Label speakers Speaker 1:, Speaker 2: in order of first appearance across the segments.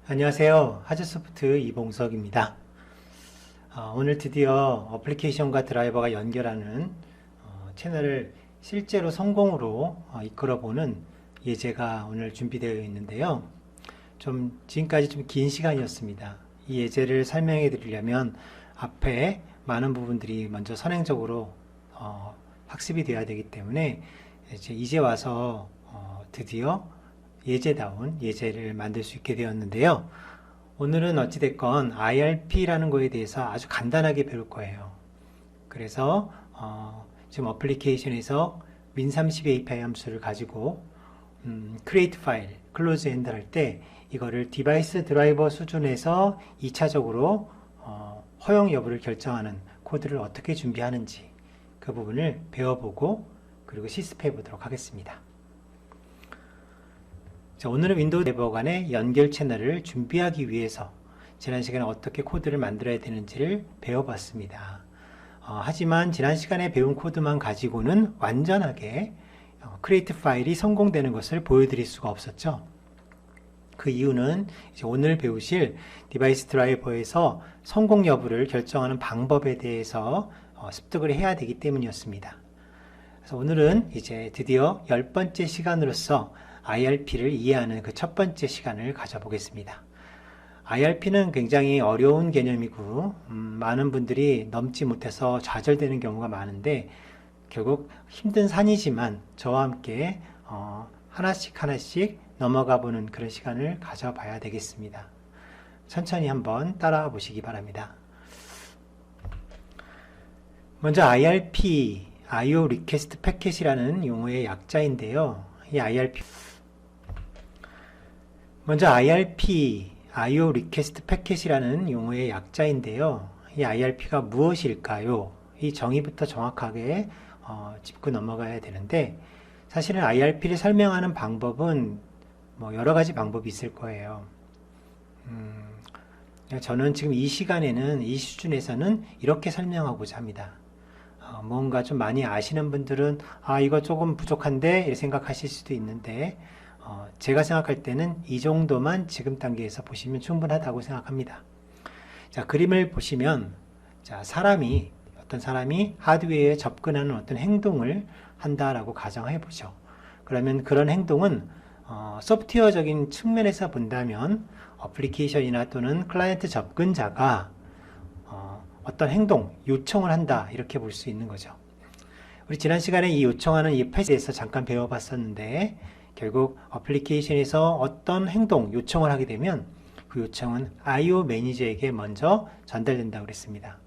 Speaker 1: 안녕하세요. 하즈소프트 이봉석입니다. 오늘 드디어 어플리케이션과 드라이버가 연결하는 채널을 실제로 성공으로 이끌어보는 예제가 오늘 준비되어 있는데요. 지금까지 좀 긴 시간이었습니다. 이 예제를 설명해 드리려면 앞에 많은 부분들이 먼저 선행적으로 학습이 되어야 되기 때문에 이제 와서 드디어 예제다운 예제를 만들 수 있게 되었는데요. 오늘은 어찌됐건 IRP라는 거에 대해서 아주 간단하게 배울 거예요. 그래서 지금 어플리케이션에서 min30 API 함수를 가지고 create 파일, close end 할 때 이거를 디바이스 드라이버 수준에서 2차적으로 허용 여부를 결정하는 코드를 어떻게 준비하는지 그 부분을 배워보고 그리고 실습해 보도록 하겠습니다. 오늘은 윈도우 드라이버 간의 연결 채널을 준비하기 위해서 지난 시간에 어떻게 코드를 만들어야 되는지를 배워봤습니다. 하지만 지난 시간에 배운 코드만 가지고는 완전하게 create 파일이 성공되는 것을 보여드릴 수가 없었죠. 그 이유는 이제 오늘 배우실 디바이스 드라이버에서 성공 여부를 결정하는 방법에 대해서 습득을 해야 되기 때문이었습니다. 그래서 오늘은 이제 드디어 10번째 시간으로서 IRP를 이해하는 그 첫 번째 시간을 가져보겠습니다. IRP는 굉장히 어려운 개념이고 많은 분들이 넘지 못해서 좌절되는 경우가 많은데 결국 힘든 산이지만 저와 함께 하나씩 넘어가 보는 그런 시간을 가져봐야 되겠습니다. 천천히 한번 따라와 보시기 바랍니다. 먼저 IRP, IO Request Packet이라는 용어의 약자인데요. 이 IRP, IO Request Packet이라는 용어의 약자인데요. 이 IRP가 무엇일까요? 이 정의부터 정확하게 짚고 넘어가야 되는데 사실은 IRP를 설명하는 방법은 여러 가지 방법이 있을 거예요. 저는 지금 이 시간에는 이 수준에서는 이렇게 설명하고자 합니다. 뭔가 좀 많이 아시는 분들은 이거 조금 부족한데 이렇게 생각하실 수도 있는데 제가 생각할 때는 이 정도만 지금 단계에서 보시면 충분하다고 생각합니다. 자, 그림을 보시면 어떤 사람이 하드웨어에 접근하는 어떤 행동을 한다라고 가정해 보죠. 그러면 그런 행동은 소프트웨어적인 측면에서 본다면 어플리케이션이나 또는 클라이언트 접근자가 어떤 행동, 요청을 한다 이렇게 볼 수 있는 거죠. 우리 지난 시간에 이 요청하는 이 패스에 대해서 잠깐 배워봤었는데 결국 어플리케이션에서 어떤 행동, 요청을 하게 되면 그 요청은 IO 매니저에게 먼저 전달된다고 그랬습니다.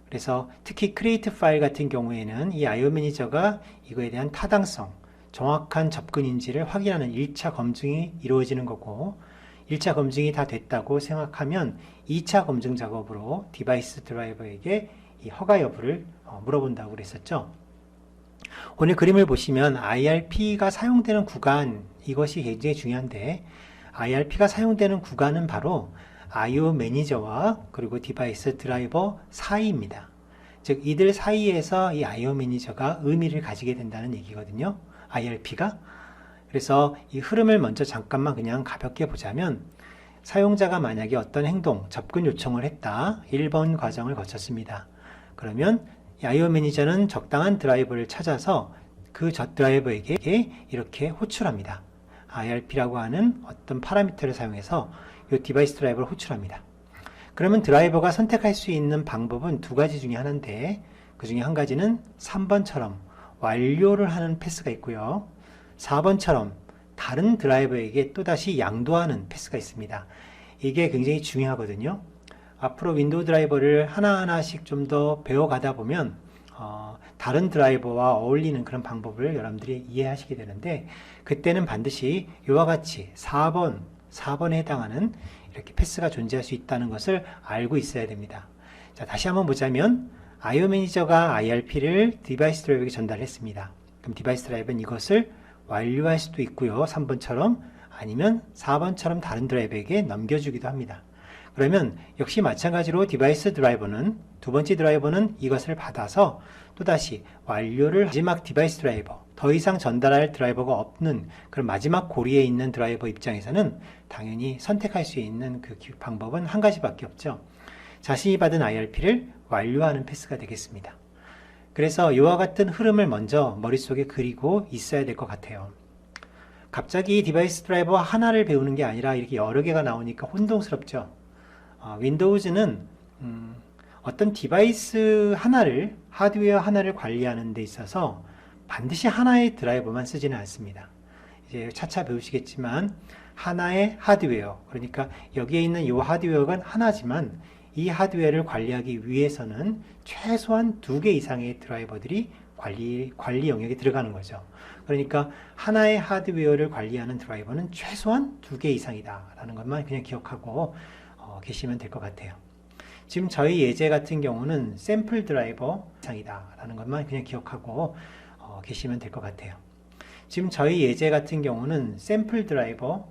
Speaker 1: 그래서 특히 create 파일 같은 경우에는 이 IO 매니저가 이거에 대한 타당성, 정확한 접근인지를 확인하는 1차 검증이 이루어지는 거고 1차 검증이 다 됐다고 생각하면 2차 검증 작업으로 디바이스 드라이버에게 이 허가 여부를 물어본다고 그랬었죠. 오늘 그림을 보시면 IRP가 사용되는 구간, 이것이 굉장히 중요한데 IRP가 사용되는 구간은 바로 IO 매니저와 그리고 디바이스 드라이버 사이입니다. 즉 이들 사이에서 이 IO 매니저가 의미를 가지게 된다는 얘기거든요. IRP가. 그래서 이 흐름을 먼저 잠깐만 그냥 가볍게 보자면 사용자가 만약에 어떤 행동, 접근 요청을 했다. 1번 과정을 거쳤습니다. 그러면 IO 매니저는 적당한 드라이버를 찾아서 그 드라이버에게 이렇게 호출합니다. IRP라고 하는 어떤 파라미터를 사용해서 이 디바이스 드라이버를 호출합니다. 그러면 드라이버가 선택할 수 있는 방법은 두 가지 중에 하나인데 그 중에 한 가지는 3번처럼 완료를 하는 패스가 있고요. 4번처럼 다른 드라이버에게 또다시 양도하는 패스가 있습니다. 이게 굉장히 중요하거든요. 앞으로 윈도우 드라이버를 하나하나씩 좀 더 배워가다 보면 다른 드라이버와 어울리는 그런 방법을 여러분들이 이해하시게 되는데 그때는 반드시 이와 같이 4번에 해당하는 이렇게 패스가 존재할 수 있다는 것을 알고 있어야 됩니다. 자, 다시 한번 보자면 IO 매니저가 IRP를 디바이스 드라이버에게 전달했습니다. 그럼 디바이스 드라이버는 이것을 완료할 수도 있고요. 3번처럼 아니면 4번처럼 다른 드라이버에게 넘겨주기도 합니다. 그러면 역시 마찬가지로 디바이스 드라이버는 두 번째 드라이버는 이것을 받아서 또다시 완료를 마지막 디바이스 드라이버 더 이상 전달할 드라이버가 없는 그런 마지막 고리에 있는 드라이버 입장에서는 당연히 선택할 수 있는 그 방법은 한 가지밖에 없죠. 자신이 받은 IRP를 완료하는 패스가 되겠습니다. 그래서 이와 같은 흐름을 먼저 머릿속에 그리고 있어야 될 것 같아요. 갑자기 디바이스 드라이버 하나를 배우는 게 아니라 이렇게 여러 개가 나오니까 혼동스럽죠. 윈도우즈는 어떤 디바이스 하나를, 하드웨어 하나를 관리하는 데 있어서 반드시 하나의 드라이버만 쓰지는 않습니다. 이제 차차 배우시겠지만 하나의 하드웨어, 그러니까 여기에 있는 이 하드웨어가 하나지만 이 하드웨어를 관리하기 위해서는 최소한 2개 이상의 드라이버들이 관리 영역에 들어가는 거죠. 그러니까 하나의 하드웨어를 관리하는 드라이버는 최소한 2개 이상이다 라는 것만 그냥 기억하고 계시면 될 것 같아요. 지금 저희 예제 같은 경우는 샘플 드라이버 이상이다 라는 것만 그냥 기억하고 계시면 될 것 같아요. 지금 저희 예제 같은 경우는 샘플 드라이버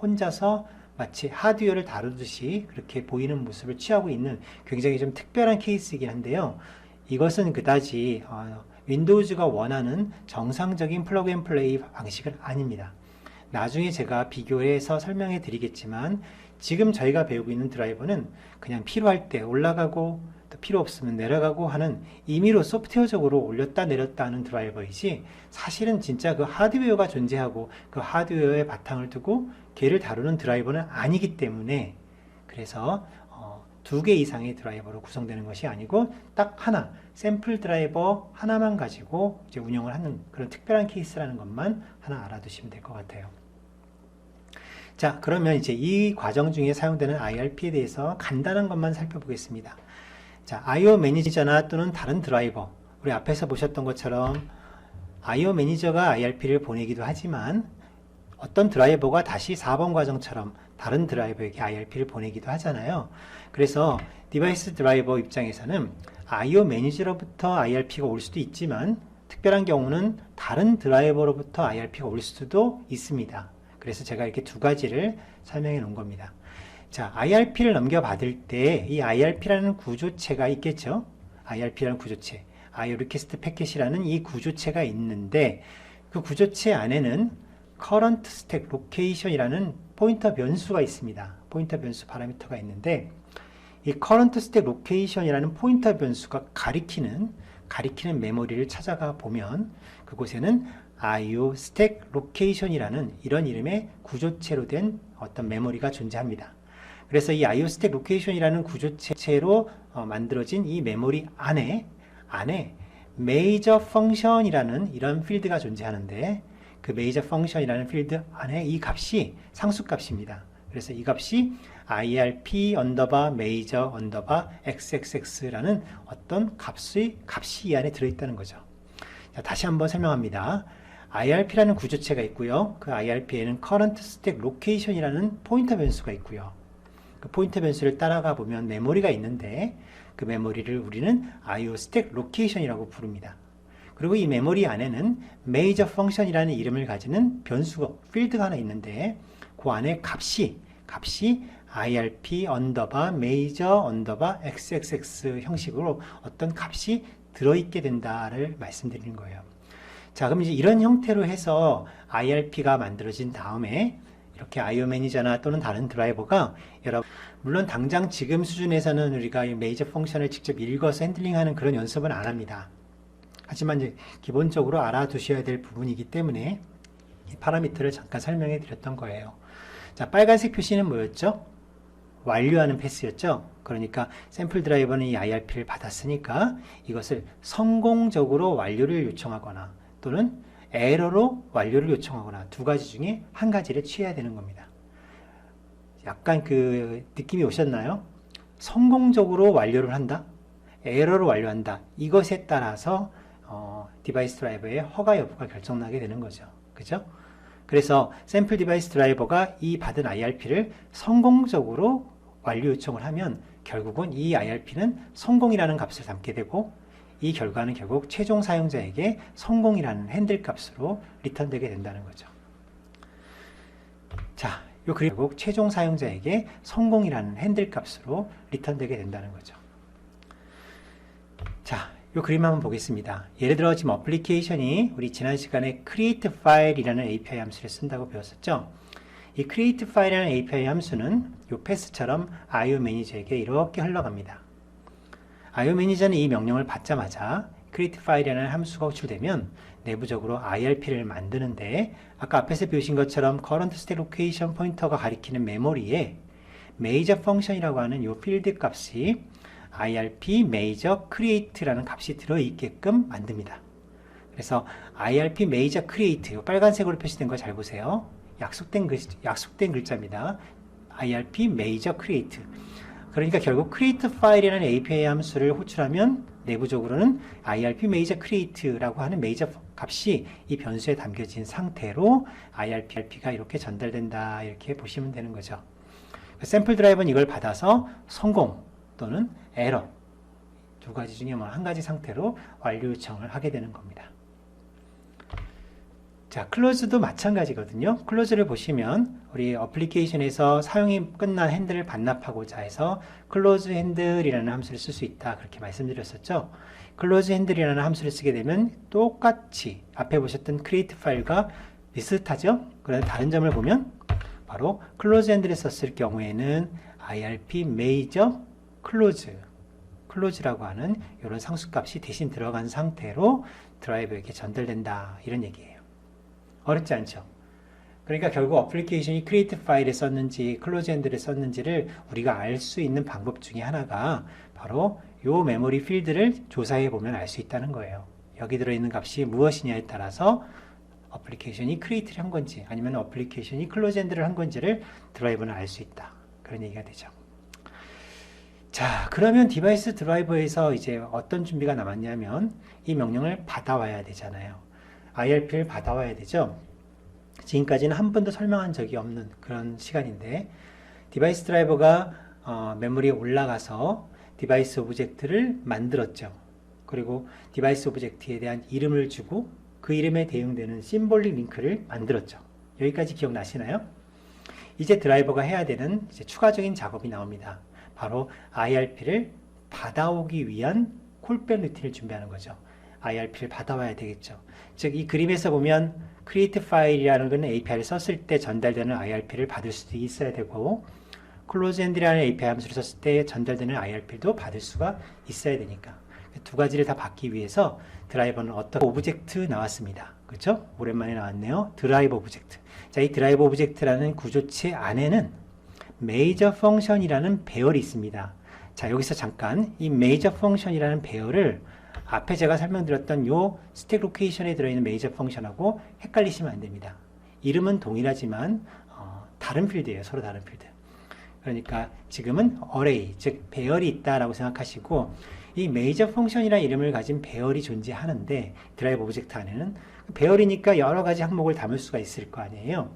Speaker 1: 혼자서 마치 하드웨어를 다루듯이 그렇게 보이는 모습을 취하고 있는 굉장히 좀 특별한 케이스이긴 한데요. 이것은 그다지 윈도우즈가 원하는 정상적인 플러그 앤 플레이 방식은 아닙니다. 나중에 제가 비교해서 설명해 드리겠지만 지금 저희가 배우고 있는 드라이버는 그냥 필요할 때 올라가고 또 필요 없으면 내려가고 하는 임의로 소프트웨어적으로 올렸다 내렸다 하는 드라이버이지 사실은 진짜 그 하드웨어가 존재하고 그 하드웨어의 바탕을 두고 걔를 다루는 드라이버는 아니기 때문에 그래서 2개 이상의 드라이버로 구성되는 것이 아니고 딱 하나, 샘플 드라이버 하나만 가지고 이제 운영을 하는 그런 특별한 케이스라는 것만 하나 알아두시면 될 것 같아요. 자, 그러면 이제 이 과정 중에 사용되는 IRP에 대해서 간단한 것만 살펴보겠습니다. 자, IO 매니저나 또는 다른 드라이버, 우리 앞에서 보셨던 것처럼 IO 매니저가 IRP를 보내기도 하지만 어떤 드라이버가 다시 4번 과정처럼 다른 드라이버에게 IRP를 보내기도 하잖아요. 그래서 디바이스 드라이버 입장에서는 IO 매니저로부터 IRP가 올 수도 있지만 특별한 경우는 다른 드라이버로부터 IRP가 올 수도 있습니다. 그래서 제가 이렇게 2가지를 설명해 놓은 겁니다. 자, IRP를 넘겨받을 때 이 IRP라는 구조체가 있겠죠. IRP라는 구조체, IO 리퀘스트 패킷이라는 이 구조체가 있는데 그 구조체 안에는 current stack location이라는 포인터 변수가 있습니다. 포인터 변수 파라미터가 있는데 이 current stack location이라는 포인터 변수가 가리키는 메모리를 찾아가 보면 그곳에는 IO stack location이라는 이런 이름의 구조체로 된 어떤 메모리가 존재합니다. 그래서 이 IO stack location이라는 구조체로 만들어진 이 메모리 안에 major function이라는 이런 필드가 존재하는데 그 major function이라는 필드 안에 이 값이 상수값입니다. 그래서 이 값이 IRP major xxx라는 어떤 값이 이 안에 들어있다는 거죠. 자, 다시 한번 설명합니다. IRP라는 구조체가 있고요. 그 IRP에는 current stack location이라는 포인터 변수가 있고요. 그 포인터 변수를 따라가 보면 메모리가 있는데 그 메모리를 우리는 IO stack location이라고 부릅니다. 그리고 이 메모리 안에는 major function이라는 이름을 가지는 변수가 필드가 하나 있는데 그 안에 값이 IRP major xxx 형식으로 어떤 값이 들어있게 된다를 말씀드리는 거예요. 자, 그럼 이제 이런 형태로 해서 IRP가 만들어진 다음에 이렇게 IO 매니저나 또는 다른 드라이버가 물론 당장 지금 수준에서는 우리가 이 메이저 펑션을 직접 읽어서 핸들링하는 그런 연습은 안 합니다. 하지만 이제 기본적으로 알아두셔야 될 부분이기 때문에 이 파라미터를 잠깐 설명해 드렸던 거예요. 자, 빨간색 표시는 뭐였죠? 완료하는 패스였죠. 그러니까 샘플 드라이버는 이 IRP를 받았으니까 이것을 성공적으로 완료를 요청하거나 또는 에러로 완료를 요청하거나 2가지 중에 한 가지를 취해야 되는 겁니다. 약간 그 느낌이 오셨나요? 성공적으로 완료를 한다? 에러로 완료한다. 이것에 따라서 디바이스 드라이버의 허가 여부가 결정나게 되는 거죠. 그죠? 그래서 샘플 디바이스 드라이버가 이 받은 IRP를 성공적으로 완료 요청을 하면 결국은 이 IRP는 성공이라는 값을 담게 되고 이 결과는 결국 최종 사용자에게 성공이라는 핸들 값으로 리턴되게 된다는 거죠. 자, 요 결국 최종 사용자에게 성공이라는 핸들 값으로 리턴되게 된다는 거죠. 자, 이 그림 한번 보겠습니다. 예를 들어 지금 어플리케이션이 우리 지난 시간에 create file이라는 API 함수를 쓴다고 배웠었죠. 이 create file이라는 API 함수는 이 패스처럼 IO 매니저에게 이렇게 흘러갑니다. IO 매니저는 이 명령을 받자마자 create file이라는 함수가 호출되면 내부적으로 IRP를 만드는데 아까 앞에서 배우신 것처럼 current state location 포인터가 가리키는 메모리에 major function이라고 하는 이 필드 값이 IRP major create라는 값이 들어있게끔 만듭니다. 그래서 IRP major create, 빨간색으로 표시된 거 잘 보세요. 약속된 글자입니다. IRP major create. 그러니까 결국 create file이라는 API 함수를 호출하면 내부적으로는 IRP major create라고 하는 major 값이 이 변수에 담겨진 상태로 IRP가 이렇게 전달된다. 이렇게 보시면 되는 거죠. 샘플 드라이버는 이걸 받아서 성공 또는 에러 두 가지 중에 뭐 한 가지 상태로 완료 요청을 하게 되는 겁니다. 자, 클로즈도 마찬가지거든요. 클로즈를 보시면 우리 어플리케이션에서 사용이 끝난 핸들을 반납하고자 해서 클로즈 핸들이라는 함수를 쓸 수 있다. 그렇게 말씀드렸었죠. 클로즈 핸들이라는 함수를 쓰게 되면 똑같이 앞에 보셨던 create 파일과 비슷하죠. 그런데 다른 점을 보면 바로 클로즈 핸들을 썼을 경우에는 IRP major close라고 하는 이런 상수값이 대신 들어간 상태로 드라이버에게 전달된다. 이런 얘기예요. 어렵지 않죠? 그러니까 결국 어플리케이션이 create 파일을 썼는지 close hand를 썼는지를 우리가 알 수 있는 방법 중에 하나가 바로 이 메모리 필드를 조사해 보면 알 수 있다는 거예요. 여기 들어있는 값이 무엇이냐에 따라서 어플리케이션이 create를 한 건지 아니면 어플리케이션이 close hand를 한 건지를 드라이버는 알 수 있다. 그런 얘기가 되죠. 자, 그러면 디바이스 드라이버에서 이제 어떤 준비가 남았냐면 이 명령을 받아와야 되잖아요. IRP를 받아와야 되죠. 지금까지는 한 번도 설명한 적이 없는 그런 시간인데 디바이스 드라이버가 메모리에 올라가서 디바이스 오브젝트를 만들었죠. 그리고 디바이스 오브젝트에 대한 이름을 주고 그 이름에 대응되는 심볼릭 링크를 만들었죠. 여기까지 기억나시나요? 이제 드라이버가 해야 되는 이제 추가적인 작업이 나옵니다. 바로 IRP를 받아오기 위한 콜백 루틴을 준비하는 거죠. IRP를 받아와야 되겠죠. 즉, 이 그림에서 보면 create file이라는 것은 API를 썼을 때 전달되는 IRP를 받을 수도 있어야 되고 close hand이라는 API 함수를 썼을 때 전달되는 IRP도 받을 수가 있어야 되니까 두 가지를 다 받기 위해서 드라이버는 어떤 오브젝트 나왔습니다. 그렇죠? 오랜만에 나왔네요. 드라이버 오브젝트. 자, 이 드라이버 오브젝트라는 구조체 안에는 major function이라는 배열이 있습니다. 자, 여기서 잠깐 이 major function이라는 배열을 앞에 제가 설명드렸던 요 스택 로케이션에 들어있는 major function하고 헷갈리시면 안 됩니다. 이름은 동일하지만 다른 필드예요. 서로 다른 필드. 그러니까 지금은 array, 즉 배열이 있다라고 생각하시고 이 major function이라는 이름을 가진 배열이 존재하는데 드라이브 오브젝트 안에는 배열이니까 여러 가지 항목을 담을 수가 있을 거 아니에요.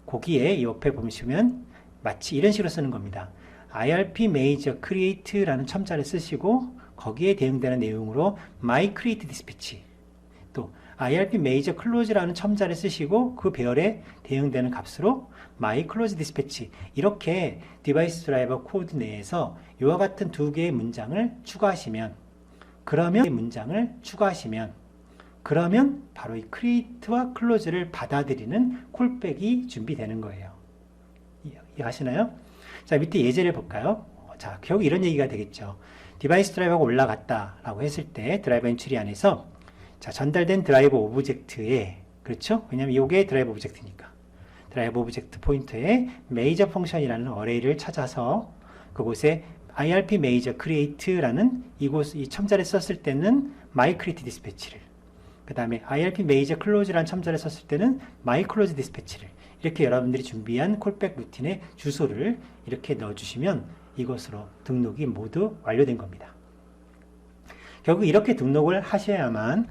Speaker 1: 거기에 옆에 보시면 마치 이런 식으로 쓰는 겁니다. IRP major create라는 첨자를 쓰시고 거기에 대응되는 내용으로 my create dispatch 또 IRP major close라는 첨자를 쓰시고 그 배열에 대응되는 값으로 my close dispatch 이렇게 디바이스 드라이버 코드 내에서 이와 같은 두 개의 문장을 추가하시면 그러면 바로 이 create와 close를 받아들이는 콜백이 준비되는 거예요. 이해하시나요? 자, 밑에 예제를 볼까요? 자, 결국 이런 얘기가 되겠죠. 디바이스 드라이버가 올라갔다라고 했을 때 드라이버 엔트리 안에서 자, 전달된 드라이버 오브젝트에 그렇죠? 왜냐면 이게 드라이버 오브젝트니까 드라이버 오브젝트 포인터에 major function이라는 어레이를 찾아서 그곳에 IRP major create라는 이 첨자를 썼을 때는 my create dispatch를 그 다음에 IRP major close라는 첨자를 썼을 때는 my close dispatch를 이렇게 여러분들이 준비한 콜백 루틴의 주소를 이렇게 넣어주시면 이것으로 등록이 모두 완료된 겁니다. 결국 이렇게 등록을 하셔야만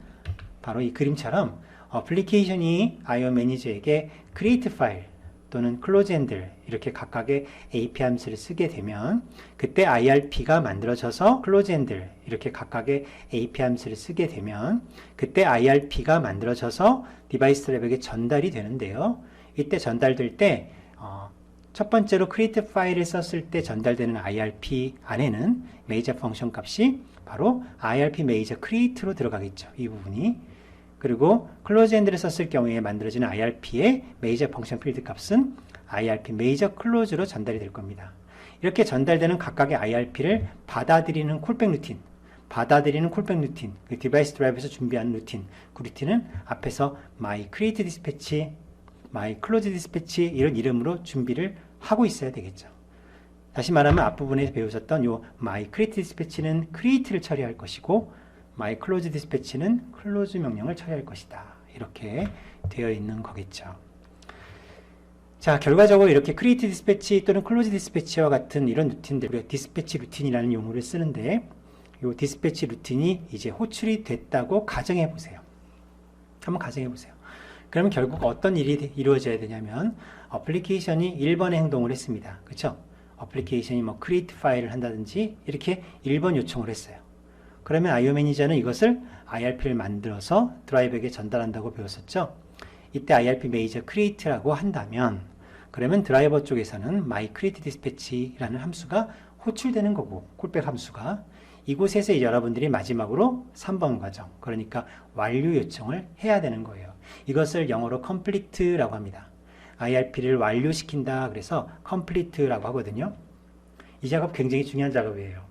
Speaker 1: 바로 이 그림처럼 어플리케이션이 IO 매니저에게 create file 또는 close handle 이렇게 각각의 API 함수를 쓰게 되면 그때 IRP가 만들어져서 close handle 이렇게 각각의 API 함수를 쓰게 되면 그때 IRP가 만들어져서 디바이스 드라이버에게 전달이 되는데요. 이때 전달될 때 첫 번째로 create 파일을 썼을 때 전달되는 IRP 안에는 major function 값이 바로 IRP major create로 들어가겠죠. 이 부분이. 그리고 클로즈 엔드를 썼을 경우에 만들어지는 IRP의 major 펑션 필드 값은 IRP major close로 전달이 될 겁니다. 이렇게 전달되는 각각의 IRP를 받아들이는 콜백 루틴, 그 디바이스 드라이브에서 준비한 루틴, 그 루틴은 앞에서 my create dispatch, my close dispatch 이런 이름으로 준비를 하고 있어야 되겠죠. 다시 말하면 앞부분에 배우셨던 요 my create dispatch는 create를 처리할 것이고 my close dispatch는 close 명령을 처리할 것이다. 이렇게 되어 있는 거겠죠. 자, 결과적으로 이렇게 create dispatch 또는 close dispatch와 같은 이런 루틴들, 우리가 dispatch 루틴이라는 용어를 쓰는데 이 디스패치 루틴이 이제 호출이 됐다고 가정해 보세요. 한번 가정해 보세요. 그러면 결국 어떤 일이 이루어져야 되냐면 어플리케이션이 1번의 행동을 했습니다. 그렇죠? 어플리케이션이 뭐 create 파일을 한다든지 이렇게 1번 요청을 했어요. 그러면 IO 매니저는 이것을 IRP를 만들어서 드라이버에게 전달한다고 배웠었죠. 이때 IRP major create라고 한다면 그러면 드라이버 쪽에서는 my create dispatch라는 함수가 호출되는 거고 콜백 함수가 이곳에서 이제 여러분들이 마지막으로 3번 과정, 그러니까 완료 요청을 해야 되는 거예요. 이것을 영어로 complete라고 합니다. IRP를 완료시킨다 그래서 complete라고 하거든요. 이 작업 굉장히 중요한 작업이에요.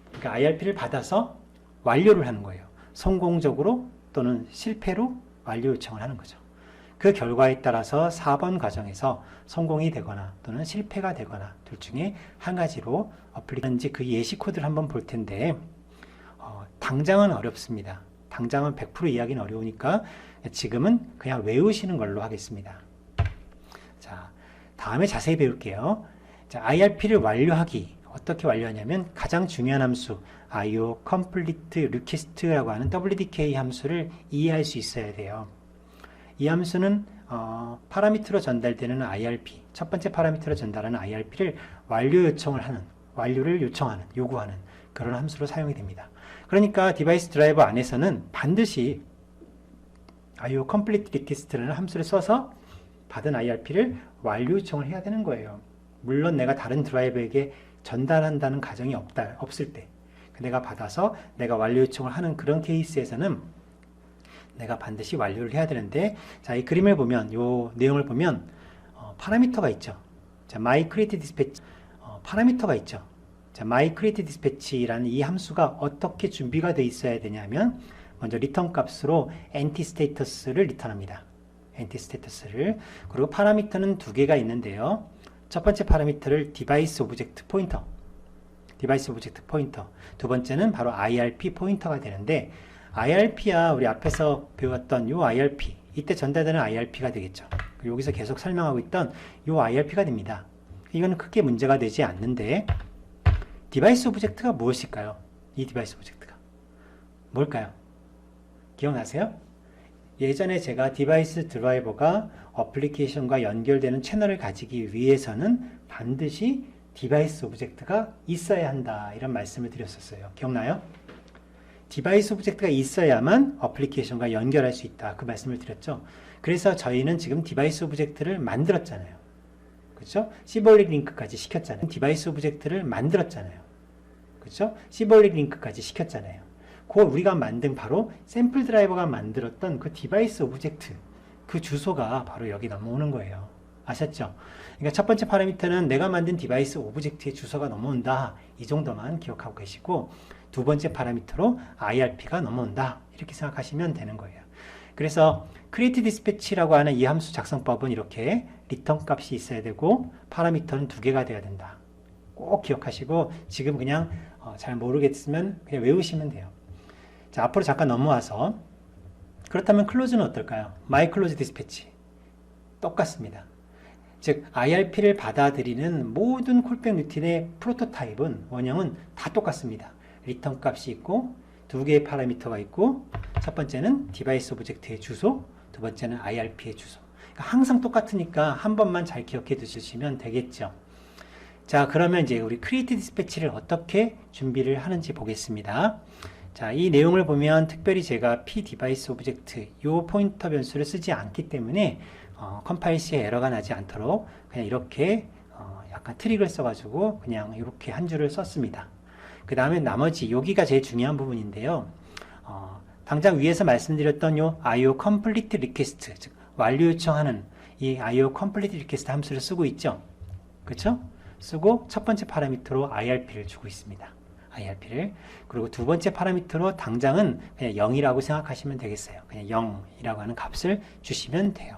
Speaker 1: 그러니까 IRP를 받아서 완료를 하는 거예요. 성공적으로 또는 실패로 완료 요청을 하는 거죠. 그 결과에 따라서 4번 과정에서 성공이 되거나 또는 실패가 되거나 둘 중에 한 가지로 어플리케이션인지 그 예시 코드를 한번 볼 텐데 당장은 어렵습니다. 당장은 100% 이해하기는 어려우니까 지금은 그냥 외우시는 걸로 하겠습니다. 자, 다음에 자세히 배울게요. 자, IRP를 완료하기 어떻게 완료하냐면 가장 중요한 함수 IO complete request라고 하는 WDK 함수를 이해할 수 있어야 돼요. 이 함수는 파라미터로 전달되는 IRP, 첫 번째 파라미터로 전달하는 IRP를 완료를 요청하는, 요구하는 그런 함수로 사용이 됩니다. 그러니까 디바이스 드라이버 안에서는 반드시 IO complete request라는 함수를 써서 받은 IRP를 완료 요청을 해야 되는 거예요. 물론 내가 다른 드라이버에게 전달한다는 가정이 없을 때, 내가 받아서 내가 완료 요청을 하는 그런 케이스에서는 내가 반드시 완료를 해야 되는데, 자, 이 그림을 보면, 요 내용을 보면, 파라미터가 있죠. 자, my create dispatch, 파라미터가 있죠. 자, my create dispatch라는 이 함수가 어떻게 준비가 되어 있어야 되냐면, 먼저 리턴 값으로 empty status를 리턴합니다. empty status를. 그리고 파라미터는 두 개가 있는데요. 첫 번째 파라미터를 device object pointer, 두 번째는 바로 IRP 포인터가 되는데, IRP야 우리 앞에서 배웠던 요 IRP, 이때 전달되는 IRP가 되겠죠. 여기서 계속 설명하고 있던 요 IRP가 됩니다. 이거는 크게 문제가 되지 않는데, 디바이스 오브젝트가 무엇일까요? 이 디바이스 오브젝트가 뭘까요? 기억나세요? 예전에 제가 디바이스 드라이버가 어플리케이션과 연결되는 채널을 가지기 위해서는 반드시 디바이스 오브젝트가 있어야 한다, 이런 말씀을 드렸었어요. 기억나요? 디바이스 오브젝트가 있어야만 어플리케이션과 연결할 수 있다, 그 말씀을 드렸죠. 그래서 저희는 지금 디바이스 오브젝트를 만들었잖아요. 그렇죠? 시볼릭 링크까지 시켰잖아요. 디바이스 오브젝트를 만들었잖아요. 그렇죠? 시볼릭 링크까지 시켰잖아요. 그 우리가 만든 바로 샘플 드라이버가 만들었던 그 디바이스 오브젝트, 그 주소가 바로 여기 넘어오는 거예요. 아셨죠? 그러니까 첫 번째 파라미터는 내가 만든 디바이스 오브젝트의 주소가 넘어온다, 이 정도만 기억하고 계시고, 두 번째 파라미터로 IRP가 넘어온다, 이렇게 생각하시면 되는 거예요. 그래서 create dispatch라고 하는 이 함수 작성법은 이렇게 리턴 값이 있어야 되고 파라미터는 두 개가 돼야 된다. 꼭 기억하시고, 지금 그냥 잘 모르겠으면 그냥 외우시면 돼요. 자, 앞으로 잠깐 넘어와서, 그렇다면 close는 어떨까요? my close dispatch 똑같습니다. 즉 IRP를 받아들이는 모든 콜백 루틴의 프로토타입은, 원형은 다 똑같습니다. 리턴 값이 있고 두 개의 파라미터가 있고, 첫 번째는 디바이스 오브젝트의 주소, 두 번째는 IRP의 주소. 그러니까 항상 똑같으니까 한 번만 잘 기억해 두시면 되겠죠. 자, 그러면 이제 우리 create dispatch를 어떻게 준비를 하는지 보겠습니다. 자, 이 내용을 보면 특별히 제가 p 디바이스 오브젝트 요 포인터 변수를 쓰지 않기 때문에 컴파일 시에 에러가 나지 않도록 그냥 이렇게 약간 트릭을 써가지고 그냥 이렇게 한 줄을 썼습니다. 그 다음에 나머지 여기가 제일 중요한 부분인데요. 당장 위에서 말씀드렸던 요 IO complete request, 즉 완료 요청하는 이 IO complete request 함수를 쓰고 있죠. 그렇죠? 쓰고 첫 번째 파라미터로 IRP를 주고 있습니다. IRP를. 그리고 두 번째 파라미터로 당장은 그냥 0이라고 생각하시면 되겠어요. 그냥 0이라고 하는 값을 주시면 돼요.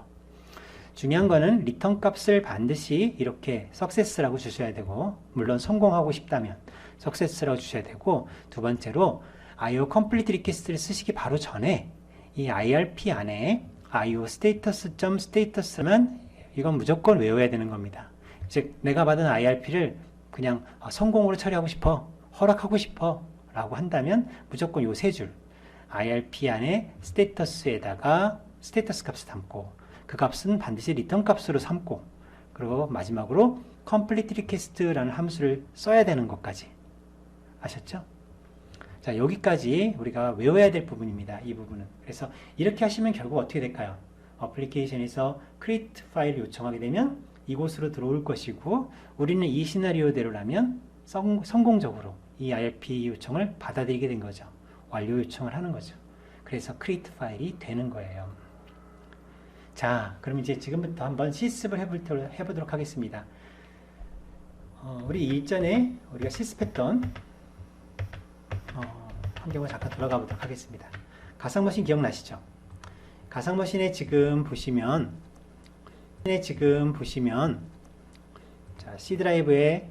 Speaker 1: 중요한 거는 리턴 값을 반드시 이렇게 success라고 주셔야 되고, 물론 성공하고 싶다면 success라고 주셔야 되고, 두 번째로 IO complete request를 쓰시기 바로 전에 이 IRP 안에 IO status.status만 이건 무조건 외워야 되는 겁니다. 즉 내가 받은 IRP를 그냥 성공으로 처리하고 싶어, 허락하고 싶어 라고 한다면 무조건 요 세 줄 IRP 안에 status에다가 status 값을 담고, 그 값은 반드시 리턴 값으로 삼고, 그리고 마지막으로 complete request라는 함수를 써야 되는 것까지 아셨죠? 자, 여기까지 우리가 외워야 될 부분입니다. 이 부분은. 그래서 이렇게 하시면 결국 어떻게 될까요? 어플리케이션에서 create 파일을 요청하게 되면 이곳으로 들어올 것이고, 우리는 이 시나리오대로라면 성공적으로 이 IRP 요청을 받아들이게 된 거죠. 완료 요청을 하는 거죠. 그래서 create 파일이 되는 거예요. 자, 그럼 이제 지금부터 한번 실습을 해보도록 하겠습니다. 우리 일전에 우리가 실습했던 환경을 잠깐 돌아가 보도록 하겠습니다. 가상머신 기억나시죠? 가상머신에 지금 보시면 자, C 드라이브의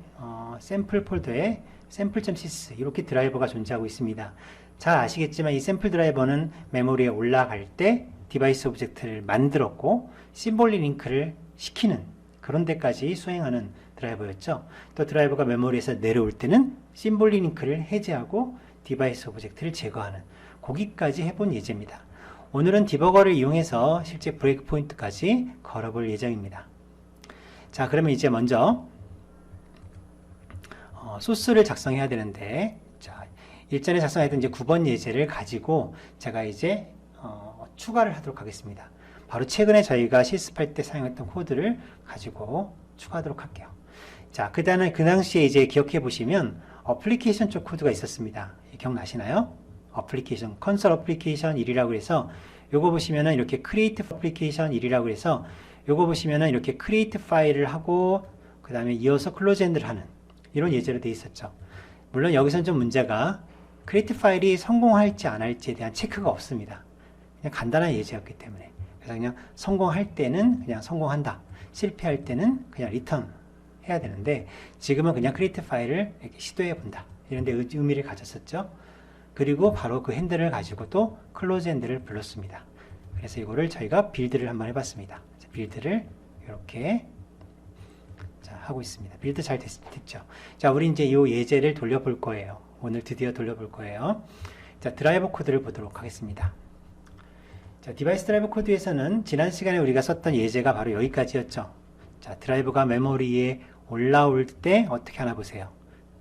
Speaker 1: 샘플 폴더에 sample.sys 이렇게 드라이버가 존재하고 있습니다. 잘 아시겠지만 이 샘플 드라이버는 메모리에 올라갈 때 디바이스 오브젝트를 만들었고 심볼리 링크를 시키는 그런 데까지 수행하는 드라이버였죠. 또 드라이버가 메모리에서 내려올 때는 심볼리 링크를 해제하고 디바이스 오브젝트를 제거하는, 거기까지 해본 예제입니다. 오늘은 디버거를 이용해서 실제 브레이크 포인트까지 걸어볼 예정입니다. 자, 그러면 이제 먼저 소스를 작성해야 되는데, 자, 일전에 작성했던 이제 9번 예제를 가지고 제가 이제 추가를 하도록 하겠습니다. 바로 최근에 저희가 실습할 때 사용했던 코드를 가지고 추가하도록 할게요. 자, 그 당시에 이제 기억해 보시면 어플리케이션 쪽 코드가 있었습니다. 기억나시나요? 어플리케이션, 컨솔 어플리케이션 1이라고 해서 요거 보시면은 이렇게 create 어플리케이션 1이라고 해서 요거 보시면은 이렇게 create 파일을 하고 그 다음에 이어서 close end를 하는 이런 예제로 되어 있었죠. 물론 여기서는 좀 문제가 create 파일이 성공할지 안 할지에 대한 체크가 없습니다. 그냥 간단한 예제였기 때문에. 그래서 그냥 성공할 때는 그냥 성공한다. 실패할 때는 그냥 return 해야 되는데, 지금은 그냥 create 파일을 이렇게 시도해 본다. 이런 데 의미를 가졌었죠. 그리고 바로 그 핸들을 가지고 또 close 핸들을 불렀습니다. 그래서 이거를 저희가 빌드를 한번 해봤습니다. 자, 빌드를 이렇게 자, 하고 있습니다. 빌드 잘 됐죠. 자, 우리 이제 이 예제를 돌려볼 거예요. 오늘 드디어 돌려볼 거예요. 자, 드라이버 코드를 보도록 하겠습니다. 자, 디바이스 드라이버 코드에서는 지난 시간에 우리가 썼던 예제가 바로 여기까지였죠. 자, 드라이버가 메모리에 올라올 때 어떻게 하나 보세요.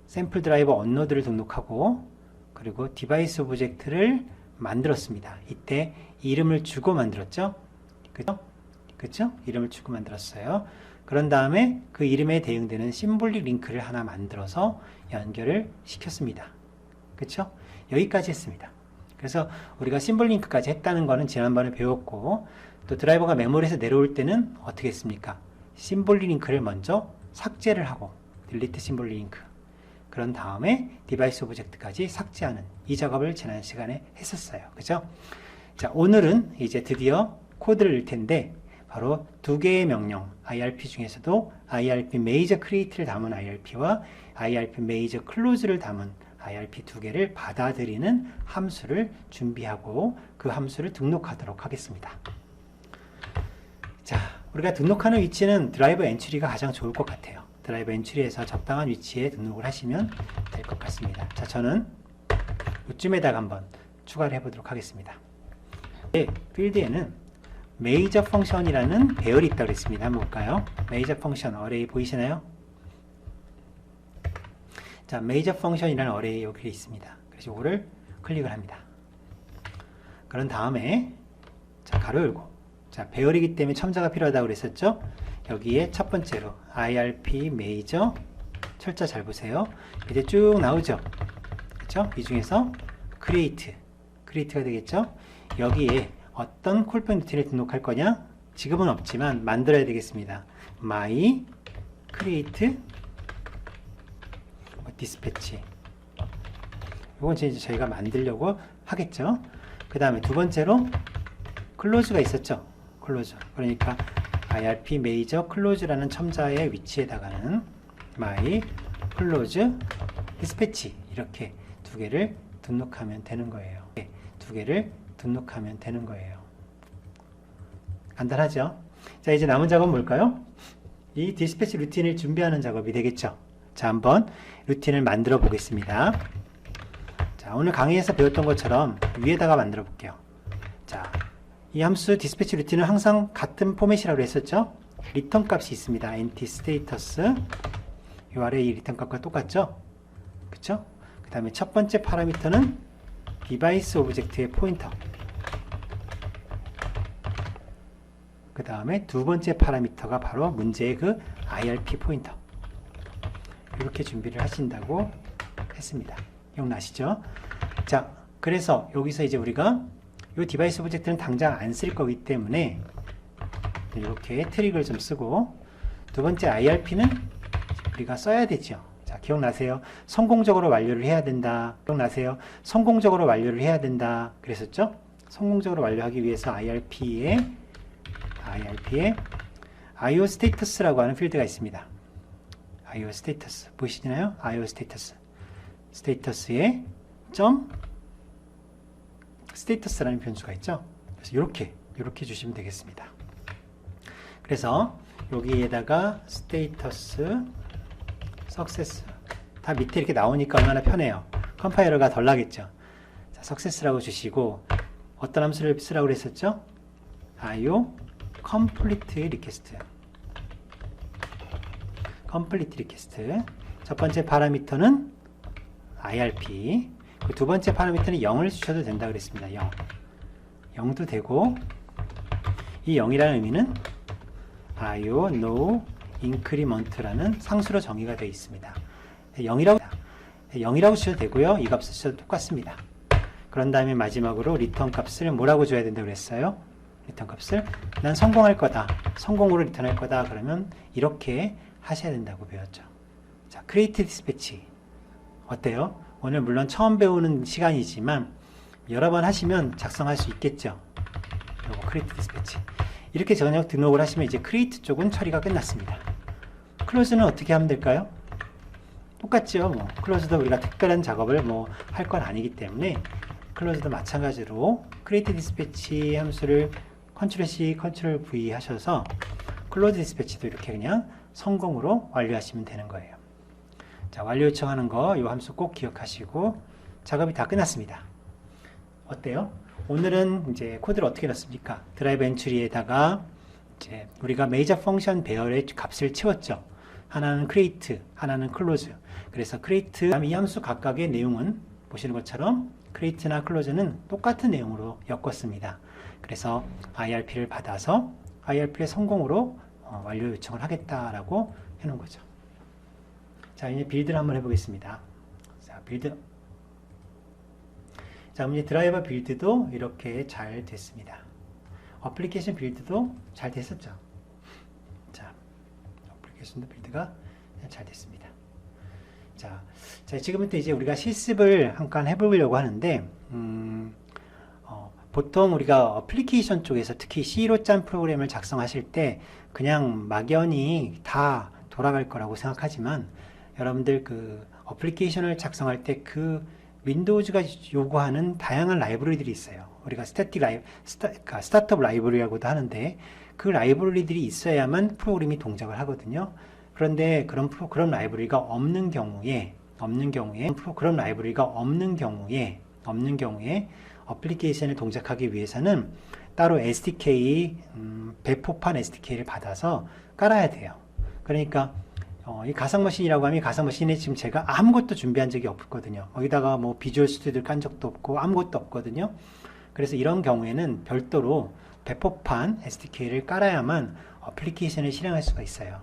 Speaker 1: 샘플 드라이버 언노드를 등록하고 그리고 디바이스 오브젝트를 만들었습니다. 이때 이름을 주고 만들었죠. 그쵸? 이름을 주고 만들었어요. 그런 다음에 그 이름에 대응되는 심볼릭 링크를 하나 만들어서 연결을 시켰습니다. 그쵸? 여기까지 했습니다. 그래서 우리가 심볼 링크까지 했다는 거는 지난번에 배웠고, 또 드라이버가 메모리에서 내려올 때는 어떻게 했습니까? 심볼 링크를 먼저 삭제를 하고 딜리트 심볼 링크, 그런 다음에 디바이스 오브젝트까지 삭제하는 이 작업을 지난 시간에 했었어요. 그죠? 자, 오늘은 이제 드디어 코드를 읽을 텐데, 바로 두 개의 명령, IRP 중에서도 IRP Major Create를 담은 IRP와 IRP Major Close를 담은 IRP 두 개를 받아들이는 함수를 준비하고 그 함수를 등록하도록 하겠습니다. 자, 우리가 등록하는 위치는 드라이버 엔트리가 가장 좋을 것 같아요. 드라이버 엔트리에서 적당한 위치에 등록을 하시면 될 것 같습니다. 자, 저는 이쯤에다가 한번 추가를 해보도록 하겠습니다. 필드에는 메이저 펑션이라는 배열이 있다고 했습니다. 한번 볼까요? 메이저 펑션 어레이 보이시나요? 자, 메이저 펑션이라는 어레이 여기 있습니다. 그래서 이거를 클릭을 합니다. 그런 다음에 자, 가로 열고, 자, 배열이기 때문에 첨자가 필요하다고 그랬었죠? 여기에 첫 번째로 IRP 메이저, 철자 잘 보세요. 이제 쭉 나오죠? 그렇죠? 이 중에서 create가 되겠죠? 여기에 어떤 콜백 루틴을 등록할 거냐? 지금은 없지만 만들어야 되겠습니다. my create dispatch. 이건 이제 저희가 만들려고 하겠죠. 그 다음에 두 번째로 close가 있었죠. close. 그러니까 IRP major close라는 첨자의 위치에다가는 my close dispatch 이렇게 두 개를 등록하면 되는 거예요. 두 개를 등록하면 되는 거예요. 간단하죠? 자, 이제 남은 작업은 뭘까요? 이 디스패치 루틴을 준비하는 작업이 되겠죠. 자, 한번 루틴을 만들어 보겠습니다. 자, 오늘 강의에서 배웠던 것처럼 위에다가 만들어 볼게요. 자, 이 함수 디스패치 루틴은 항상 같은 포맷이라고 했었죠? 리턴 값이 있습니다. NT status. 이 아래 이 리턴 값과 똑같죠? 그쵸? 그 다음에 첫 번째 파라미터는 디바이스 오브젝트의 포인터. 그 다음에 두 번째 파라미터가 바로 문제의 그 IRP 포인터. 이렇게 준비를 하신다고 했습니다. 기억나시죠? 자, 그래서 여기서 이제 우리가 이 디바이스 오브젝트는 당장 안 쓸 거기 때문에 이렇게 트릭을 좀 쓰고, 두 번째 IRP는 우리가 써야 되죠. 자, 기억나세요? 성공적으로 완료를 해야 된다. 기억나세요? 성공적으로 완료를 해야 된다. 그랬었죠? 성공적으로 완료하기 위해서 IRP에 IO status라고 하는 필드가 있습니다. IO status 보이시나요? IO status. 스테이터스에 점 스테이터스라는 변수가 있죠. 그래서 이렇게 주시면 되겠습니다. 그래서 여기에다가 스테이터스 석세스 다 밑에 이렇게 나오니까 얼마나 편해요. 컴파일러가 덜 나겠죠. 자, 석세스라고 주시고 어떤 함수를 쓰라고 그랬었죠? IO complete request. complete request. 첫 번째 파라미터는 IRP. 그 두 번째 파라미터는 0을 주셔도 된다 그랬습니다. 0. 0도 되고, 이 0이라는 의미는 IO no increment라는 상수로 정의가 되어 있습니다. 0이라고 주셔도 되고요. 이 값을 주셔도 똑같습니다. 그런 다음에 마지막으로 리턴 값을 뭐라고 줘야 된다고 그랬어요? 리턴 값을 난 성공할 거다. 성공으로 리턴할 거다. 그러면 이렇게 하셔야 된다고 배웠죠. 자, create dispatch. 어때요? 오늘 물론 처음 배우는 시간이지만 여러 번 하시면 작성할 수 있겠죠. 요거 create dispatch. 이렇게 저녁 등록을 하시면 이제 create 쪽은 처리가 끝났습니다. close는 어떻게 하면 될까요? 똑같죠. 뭐 close도 우리가 특별한 작업을 뭐 할 건 아니기 때문에 close도 마찬가지로 create dispatch 함수를 Ctrl C, Ctrl V 하셔서 close dispatch도 이렇게 그냥 성공으로 완료하시면 되는 거예요. 자, 완료 요청하는 거, 이 함수 꼭 기억하시고, 작업이 다 끝났습니다. 어때요? 오늘은 이제 코드를 어떻게 넣습니까? 드라이브 엔트리에다가 이제 우리가 메이저 펑션 배열의 값을 채웠죠. 하나는 create, 하나는 close. 그래서 create, 그다음 이 함수 각각의 내용은 보시는 것처럼 create나 close는 똑같은 내용으로 엮었습니다. 그래서 IRP를 받아서 IRP의 성공으로 완료 요청을 하겠다라고 해놓은 거죠. 자, 이제 빌드를 한번 해보겠습니다. 자, 빌드. 자, 이제 드라이버 빌드도 이렇게 잘 됐습니다. 어플리케이션 빌드도 잘 됐었죠. 자, 어플리케이션 빌드가 잘 됐습니다. 자, 지금부터 이제 우리가 실습을 잠깐 해보려고 하는데, 보통 우리가 어플리케이션 쪽에서 특히 C로 짠 프로그램을 작성하실 때 그냥 막연히 다 돌아갈 거라고 생각하지만, 여러분들 그 어플리케이션을 작성할 때 그 윈도우즈가 요구하는 다양한 라이브러리들이 있어요. 우리가 스타트업 라이브러리라고도 하는데 그 라이브러리들이 있어야만 프로그램이 동작을 하거든요. 그런데 그런 라이브러리가 없는 경우에 어플리케이션을 동작하기 위해서는 따로 SDK, 배포판 SDK를 받아서 깔아야 돼요. 그러니까 이 가상머신이라고 하면 가상머신에 지금 제가 아무것도 준비한 적이 없거든요. 거기다가 뭐 비주얼 스튜디오를 깐 적도 없고 아무것도 없거든요. 그래서 이런 경우에는 별도로 배포판 SDK를 깔아야만 어플리케이션을 실행할 수가 있어요.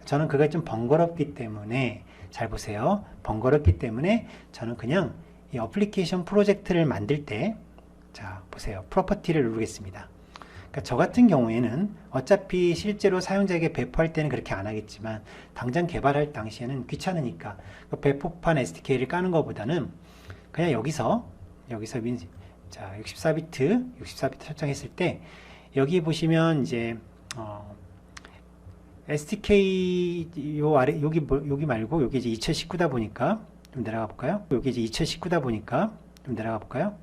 Speaker 1: 저는 그게 좀 번거롭기 때문에, 잘 보세요. 번거롭기 때문에 저는 그냥 이 어플리케이션 프로젝트를 만들 때, 자, 보세요. 프로퍼티를 누르겠습니다. 그러니까 저 같은 경우에는 어차피 실제로 사용자에게 배포할 때는 그렇게 안 하겠지만, 당장 개발할 당시에는 귀찮으니까, 그 배포판 SDK를 까는 것보다는 그냥 여기서 자, 64비트 설정했을 때, 여기 보시면 이제, SDK 요 아래 여기 말고 여기 이제 2019다 보니까 좀 내려가 볼까요? 여기 이제 2019다 보니까 좀 내려가 볼까요?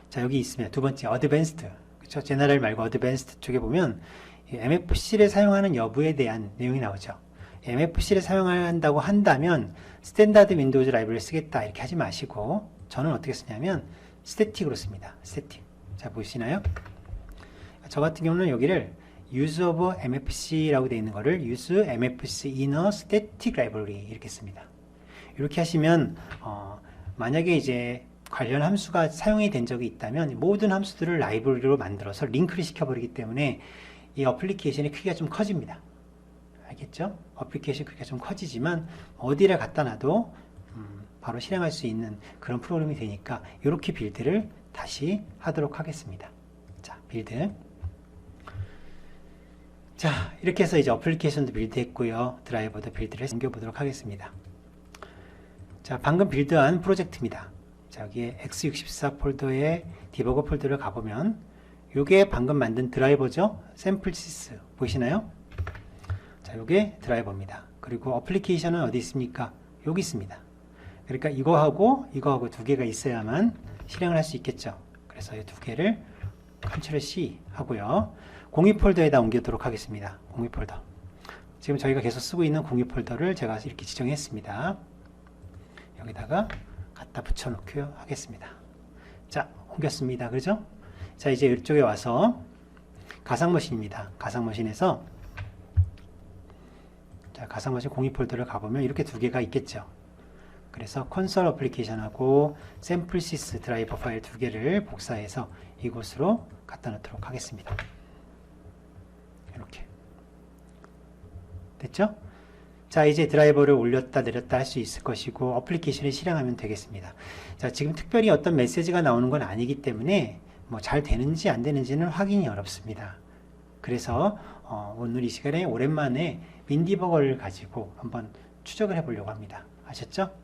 Speaker 1: 자, 여기 있으면 두 번째 어드밴스드, 그렇죠? 제너럴 말고 어드밴스드 쪽에 보면 MFC를 사용하는 여부에 대한 내용이 나오죠. MFC를 사용한다고 한다면 스탠다드 윈도우즈 라이브러리를 쓰겠다 이렇게 하지 마시고, 저는 어떻게 쓰냐면 스태틱으로 씁니다. 스태틱. 자, 보시나요? 저 같은 경우는 여기를 use of MFC라고 되어 있는 거를 use MFC in a static library 이렇게 씁니다. 이렇게 하시면 만약에 이제 관련 함수가 사용이 된 적이 있다면 모든 함수들을 라이브러리로 만들어서 링크를 시켜버리기 때문에 이 어플리케이션의 크기가 좀 커집니다. 알겠죠? 어플리케이션 크기가 좀 커지지만 어디를 갖다 놔도 바로 실행할 수 있는 그런 프로그램이 되니까 이렇게 빌드를 다시 하도록 하겠습니다. 자, 빌드. 자, 이렇게 해서 이제 어플리케이션도 빌드했고요. 드라이버도 빌드를 옮겨보도록 하겠습니다. 자, 방금 빌드한 프로젝트입니다. 자, 여기에 x64 폴더에 디버거 폴더를 가보면 이게 방금 만든 드라이버죠. 샘플시스 보이시나요? 자, 이게 드라이버입니다. 그리고 어플리케이션은 어디 있습니까? 여기 있습니다. 그러니까 이거하고 두 개가 있어야만 실행을 할 수 있겠죠. 그래서 이 두 개를 컨트롤 C 하고요. 공유 폴더에다 옮기도록 하겠습니다. 공유 폴더. 지금 저희가 계속 쓰고 있는 공유 폴더를 제가 이렇게 지정했습니다. 여기다가 갖다 붙여놓고 하겠습니다. 자, 옮겼습니다. 그죠? 자, 이제 이쪽에 와서 가상머신입니다. 가상머신에서 자, 가상머신 공유 폴더를 가보면 이렇게 두 개가 있겠죠. 그래서 콘솔 어플리케이션하고 샘플시스 드라이버 파일 두 개를 복사해서 이곳으로 갖다 놓도록 하겠습니다. 이렇게 됐죠? 자, 이제 드라이버를 올렸다 내렸다 할 수 있을 것이고 어플리케이션을 실행하면 되겠습니다. 자, 지금 특별히 어떤 메시지가 나오는 건 아니기 때문에 뭐 잘 되는지 안 되는지는 확인이 어렵습니다. 그래서 오늘 이 시간에 오랜만에 윈디버거를 가지고 한번 추적을 해보려고 합니다. 아셨죠?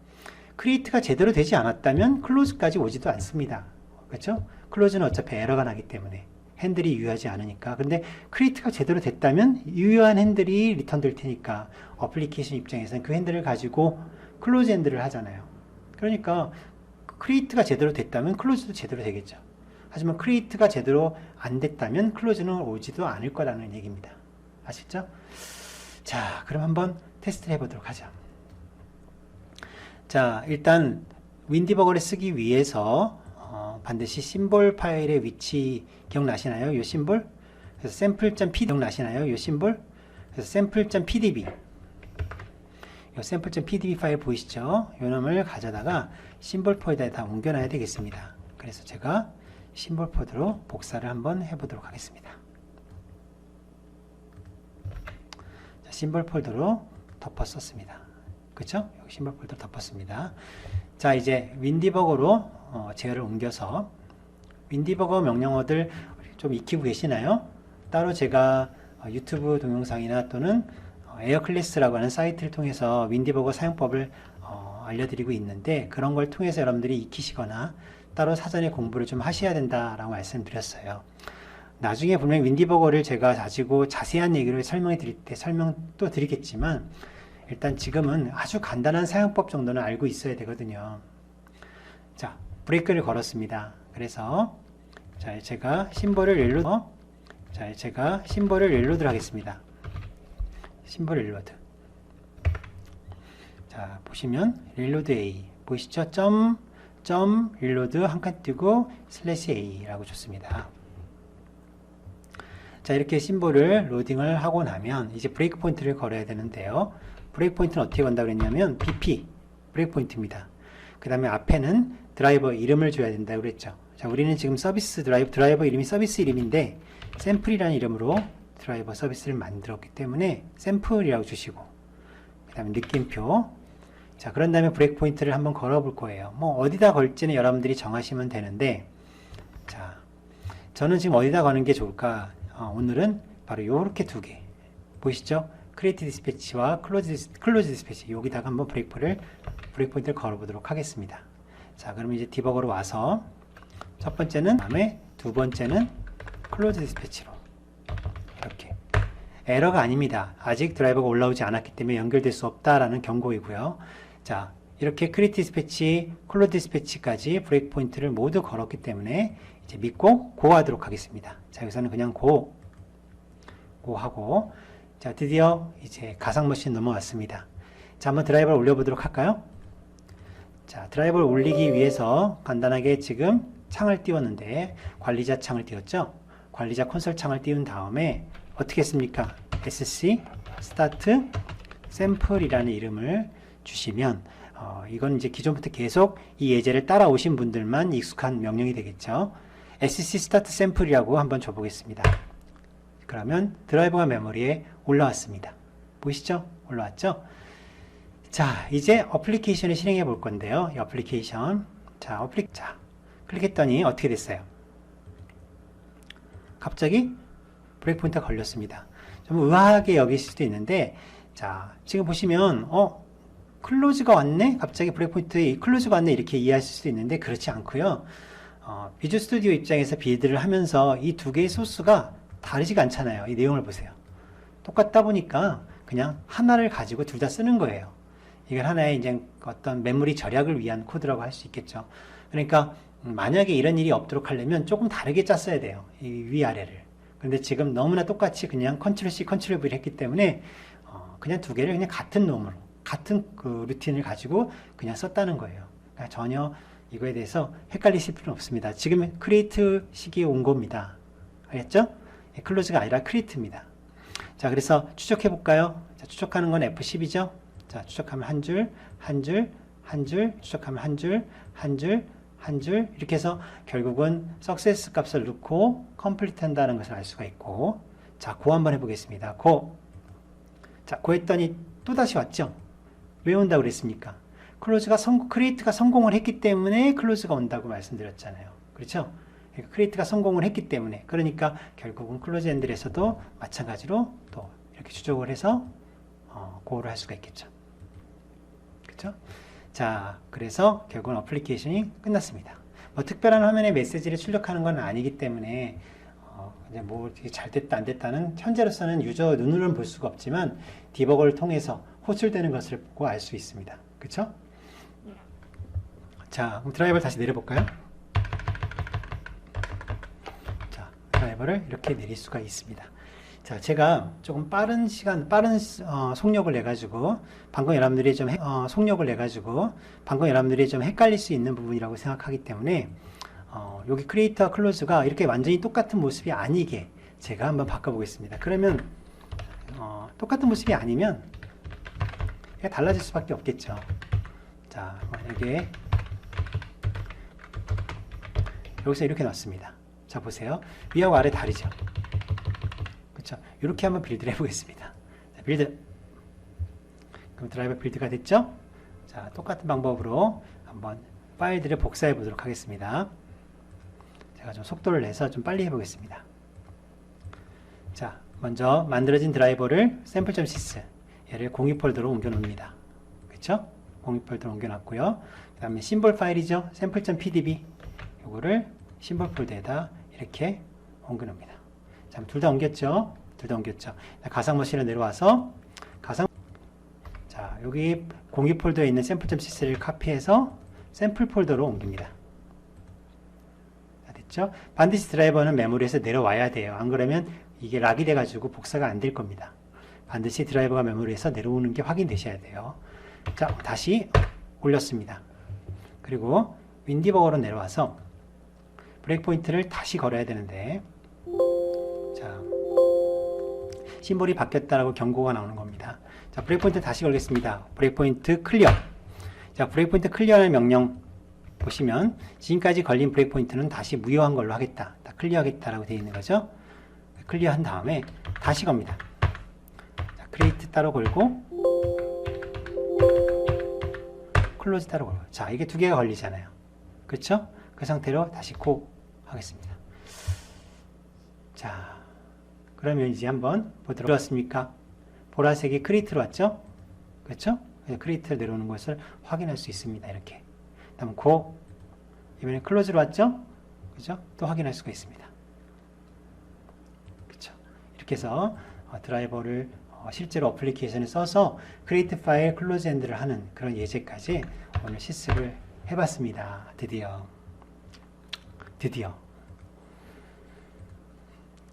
Speaker 1: 크리에이트가 제대로 되지 않았다면 클로즈까지 오지도 않습니다. 그렇죠? 클로즈는 어차피 에러가 나기 때문에 핸들이 유효하지 않으니까. 근데 크리에이트가 제대로 됐다면 유효한 핸들이 리턴 될 테니까 어플리케이션 입장에서는 그 핸들을 가지고 클로즈 핸들을 하잖아요. 그러니까 크리에이트가 제대로 됐다면 클로즈도 제대로 되겠죠. 하지만 크리에이트가 제대로 안 됐다면 클로즈는 오지도 않을 거라는 얘기입니다. 아시죠? 자, 그럼 한번 테스트를 해보도록 하죠. 자, 일단 윈디버거를 쓰기 위해서 반드시 심볼 파일의 위치 기억나시나요? 이 심볼? 그래서 sample.pdb 기억나시나요? 이 심볼? 그래서 sample.pdb 이 sample.pdb 파일 보이시죠? 이 놈을 가져다가 심볼 폴더에다 옮겨놔야 되겠습니다. 그래서 제가 심볼 폴더로 복사를 한번 해보도록 하겠습니다. 자, 심볼 폴더로 덮어 썼습니다. 그쵸? 여기 심볼 폴더 덮었습니다. 자, 이제 윈디버거로 제어를 옮겨서 윈디버거 명령어들 좀 익히고 계시나요? 따로 제가 유튜브 동영상이나 또는 에어클래스라고 하는 사이트를 통해서 윈디버거 사용법을 알려드리고 있는데 그런 걸 통해서 여러분들이 익히시거나 따로 사전에 공부를 좀 하셔야 된다라고 말씀드렸어요. 나중에 분명히 윈디버거를 제가 가지고 자세한 얘기를 설명해 드릴 때 설명 또 드리겠지만 일단 지금은 아주 간단한 사용법 정도는 알고 있어야 되거든요. 자, 브레이크를 걸었습니다. 그래서 자, 제가 심볼을 릴로드를 하겠습니다. 심볼 릴로드. 자, 보시면 릴로드 A 보이시죠? 점 릴로드 한 칸 띄고 /A라고 줬습니다. 자, 이렇게 심볼을 로딩을 하고 나면 이제 브레이크 포인트를 걸어야 되는데요. 브레이크 포인트는 어떻게 건다고 그랬냐면 BP 브레이크 포인트입니다. 그 다음에 앞에는 드라이버 이름을 줘야 된다고 그랬죠. 자, 우리는 지금 서비스 드라이버 이름이 서비스 이름인데 샘플이라는 이름으로 드라이버 서비스를 만들었기 때문에 샘플이라고 주시고 그 다음에 느낌표 자, 그런 다음에 브레이크 포인트를 한번 걸어 볼 거예요. 뭐 어디다 걸지는 여러분들이 정하시면 되는데, 자, 저는 지금 어디다 거는 게 좋을까? 오늘은 바로 요렇게 두 개 보이시죠? 크리에이트 디스패치와 클로즈 디스패치, 여기다가 한번 브레이크 포인트를 걸어 보도록 하겠습니다. 자, 그럼 이제 디버거로 와서 첫 번째는, 다음에 두 번째는 클로즈 디스패치로 이렇게. 에러가 아닙니다. 아직 드라이버가 올라오지 않았기 때문에 연결될 수 없다라는 경고이고요. 자, 이렇게 크리에이트 디스패치, 클로즈 디스패치까지 브레이크 포인트를 모두 걸었기 때문에 이제 믿고 고하도록 하겠습니다. 자, 여기서는 그냥 고하고, 자, 드디어 이제 가상 머신 넘어왔습니다. 자, 한번 드라이버를 올려보도록 할까요? 자, 드라이버를 올리기 위해서 간단하게 지금 창을 띄웠는데, 관리자 창을 띄웠죠? 관리자 콘솔 창을 띄운 다음에 어떻게 했습니까? sc start sample이라는 이름을 주시면, 이건 이제 기존부터 계속 이 예제를 따라오신 분들만 익숙한 명령이 되겠죠. sc start sample이라고 한번 줘보겠습니다. 그러면 드라이버가 메모리에 올라왔습니다. 보이시죠? 올라왔죠? 자, 이제 어플리케이션을 실행해 볼 건데요. 이 어플리케이션. 자, 클릭했더니 어떻게 됐어요? 갑자기 브레이크 포인트가 걸렸습니다. 좀 의아하게 여기실 수도 있는데, 자, 지금 보시면, 클로즈가 왔네? 갑자기 브레이크 포인트에 클로즈가 왔네? 이렇게 이해하실 수도 있는데, 그렇지 않고요. 비주얼 스튜디오 입장에서 빌드를 하면서 이 두 개의 소스가 다르지가 않잖아요. 이 내용을 보세요. 똑같다 보니까 그냥 하나를 가지고 둘 다 쓰는 거예요. 이건 하나의 이제 어떤 메모리 절약을 위한 코드라고 할 수 있겠죠. 그러니까 만약에 이런 일이 없도록 하려면 조금 다르게 짰어야 돼요. 이 위아래를. 그런데 지금 너무나 똑같이 그냥 컨트롤 C, 컨트롤 V를 했기 때문에 그냥 두 개를 그냥 같은 놈으로, 같은 그 루틴을 가지고 그냥 썼다는 거예요. 그러니까 전혀 이거에 대해서 헷갈리실 필요는 없습니다. 지금 크리에이트 시기에 온 겁니다. 알겠죠? 클로즈가 아니라 크리에이트입니다. 자, 그래서 추적해 볼까요? 자, 추적하는 건 F10이죠? 자, 추적하면 한 줄, 추적하면 한 줄, 이렇게 해서 결국은 석세스 값을 넣고 컴플리트 한다는 것을 알 수가 있고, 자, 고 한번 해보겠습니다. 자, 고 했더니 또 다시 왔죠? 왜 온다고 그랬습니까? 크리에이트가 성공을 했기 때문에 클로즈가 온다고 말씀드렸잖아요. 그렇죠? 그러니까 크리에이트가 성공을 했기 때문에, 그러니까 결국은 클로즈 엔들에서도 마찬가지로 또 이렇게 추적을 해서 고를 할 수가 있겠죠. 그렇죠? 자, 그래서 결국은 어플리케이션이 끝났습니다. 뭐 특별한 화면에 메시지를 출력하는 건 아니기 때문에 이제 뭐 잘 됐다 안 됐다는 현재로서는 유저 눈으로는 볼 수가 없지만 디버거를 통해서 호출되는 것을 보고 알 수 있습니다. 그렇죠? 자, 그럼 드라이버를 다시 내려볼까요? 자, 드라이버를 이렇게 내릴 수가 있습니다. 자, 제가 조금 빠른 속력을 내가지고, 방금 여러분들이 좀 헷갈릴 수 있는 부분이라고 생각하기 때문에, 여기 크리에이터와 클로즈가 이렇게 완전히 똑같은 모습이 아니게 제가 한번 바꿔보겠습니다. 그러면, 똑같은 모습이 아니면, 달라질 수밖에 없겠죠. 자, 만약에, 여기서 이렇게 놨습니다. 자, 보세요. 위하고 아래 다르죠? 그렇죠? 이렇게 한번 빌드를 해보겠습니다. 자, 빌드. 그럼 드라이버 빌드가 됐죠? 자, 똑같은 방법으로 한번 파일들을 복사해 보도록 하겠습니다. 제가 좀 속도를 내서 좀 빨리 해보겠습니다. 자, 먼저 만들어진 드라이버를 샘플.sys 얘를 공유 폴더로 옮겨 놓습니다. 그렇죠? 공유 폴더로 옮겨 놨고요. 그 다음에 심볼 파일이죠? 샘플.pdb 요거를 심볼 폴더에다 이렇게 옮겨 놓습니다. 자, 둘 다 옮겼죠? 둘 다 옮겼죠? 가상 머신으로 내려와서 자, 여기 공유 폴더에 있는 샘플.sys를 카피해서 샘플 폴더로 옮깁니다. 자, 됐죠? 반드시 드라이버는 메모리에서 내려와야 돼요. 안 그러면 이게 락이 돼가지고 복사가 안 될 겁니다. 반드시 드라이버가 메모리에서 내려오는 게 확인되셔야 돼요. 자, 다시 올렸습니다. 그리고 윈디버거로 내려와서 브레이크 포인트를 다시 걸어야 되는데, 자, 심볼이 바뀌었다라고 경고가 나오는 겁니다. 자, 브레이크 포인트 다시 걸겠습니다. 브레이크 포인트 클리어. 자, 브레이크 포인트 클리어라는 명령 보시면 지금까지 걸린 브레이크 포인트는 다시 무효한 걸로 하겠다. 다 클리어하겠다라고 되어 있는 거죠. 클리어한 다음에 다시 겁니다. 자, 크리에이트 따로 걸고 클로즈 따로 걸고. 자, 이게 두 개가 걸리잖아요. 그렇죠? 그 상태로 다시 고 하겠습니다. 자, 그러면 이제 한번 보도록 들었습니까? 보라색이 크리에이트로 왔죠? 그렇죠? 크리에이트로 내려오는 것을 확인할 수 있습니다. 이렇게. 다음 고, 이번엔 클로즈로 왔죠? 그죠? 또 확인할 수가 있습니다. 그렇죠? 이렇게 해서 드라이버를 실제로 어플리케이션에 써서 크리에이트 파일 클로즈 엔드를 하는 그런 예제까지 오늘 실습을 해봤습니다. 드디어.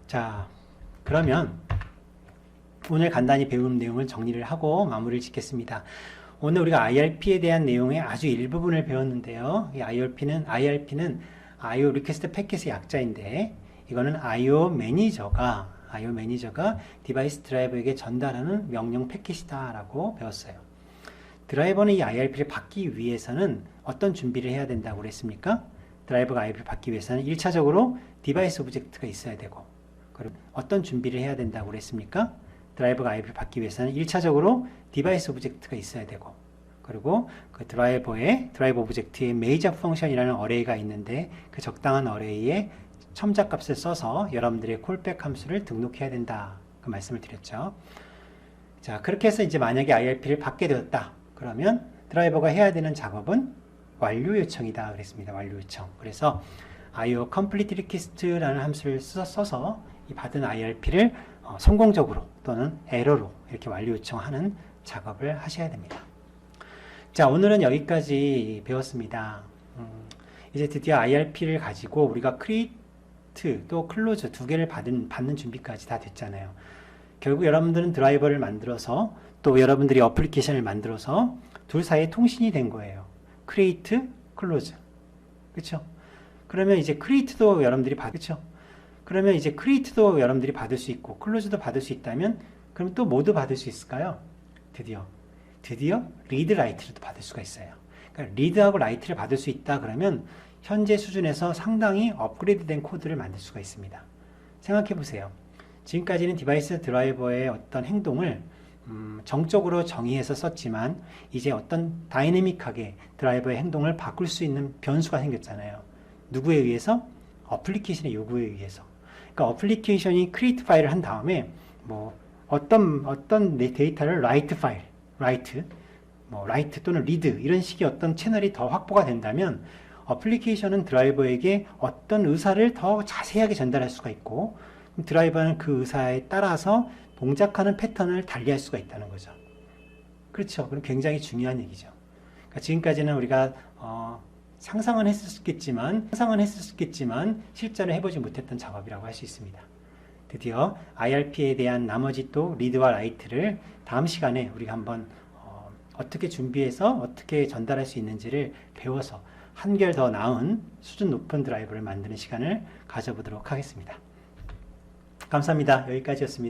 Speaker 1: 자, 그러면 오늘 간단히 배운 내용을 정리를 하고 마무리를 짓겠습니다. 오늘 우리가 IRP에 대한 내용의 아주 일부분을 배웠는데요. 이 IRP는 IO Request 패킷의 약자인데, 이거는 IO 매니저가 디바이스 드라이버에게 전달하는 명령 패킷이다 라고 배웠어요. 드라이버는 이 IRP를 받기 위해서는 어떤 준비를 해야 된다고 그랬습니까? 드라이버가 IRP를 받기 위해서는 1차적으로 디바이스 오브젝트가 있어야 되고, 그리고 어떤 준비를 해야 된다고 그랬습니까? 드라이버가 IRP를 받기 위해서는 1차적으로 디바이스 오브젝트가 있어야 되고, 그리고 그 드라이버 오브젝트에 메이저 펑션이라는 어레이가 있는데, 그 적당한 어레이에 첨자값을 써서 여러분들의 콜백 함수를 등록해야 된다. 그 말씀을 드렸죠. 자, 그렇게 해서 이제 만약에 IRP를 받게 되었다. 그러면 드라이버가 해야 되는 작업은 완료 요청이다. 그랬습니다. 완료 요청. 그래서 IO complete request라는 함수를 써서 이 받은 IRP를 성공적으로 또는 에러로 이렇게 완료 요청하는 작업을 하셔야 됩니다. 자, 오늘은 여기까지 배웠습니다. 이제 드디어 IRP를 가지고 우리가 create 또 클로즈 두 개를 받는 준비까지 다 됐잖아요. 결국 여러분들은 드라이버를 만들어서 또 여러분들이 어플리케이션을 만들어서 둘 사이에 통신이 된 거예요. create, close. 그렇죠? 그러면 이제 create도 여러분들이 그렇죠? 그러면 이제 create도 여러분들이 받을 수 있고 close도 받을 수 있다면 그럼 또 뭐도 받을 수 있을까요? 드디어 read, write도 받을 수가 있어요. 그러니까 read하고 write를 받을 수 있다 그러면 현재 수준에서 상당히 업그레이드된 코드를 만들 수가 있습니다. 생각해 보세요. 지금까지는 디바이스 드라이버의 어떤 행동을 정적으로 정의해서 썼지만 이제 어떤 다이내믹하게 드라이버의 행동을 바꿀 수 있는 변수가 생겼잖아요. 누구에 의해서? 어플리케이션의 요구에 의해서. 그러니까 어플리케이션이 create 파일을 한 다음에 뭐 어떤 데이터를 write 파일, write 또는 read 이런 식의 어떤 채널이 더 확보가 된다면 어플리케이션은 드라이버에게 어떤 의사를 더 자세하게 전달할 수가 있고 드라이버는 그 의사에 따라서 동작하는 패턴을 달리할 수가 있다는 거죠. 그렇죠. 그럼 굉장히 중요한 얘기죠. 그러니까 지금까지는 우리가 상상은 했었겠지만 실제로 해보지 못했던 작업이라고 할 수 있습니다. 드디어 IRP에 대한 나머지 또 리드와 라이트를 다음 시간에 우리가 한번 어떻게 준비해서 어떻게 전달할 수 있는지를 배워서 한결 더 나은 수준 높은 드라이버를 만드는 시간을 가져보도록 하겠습니다. 감사합니다. 여기까지였습니다.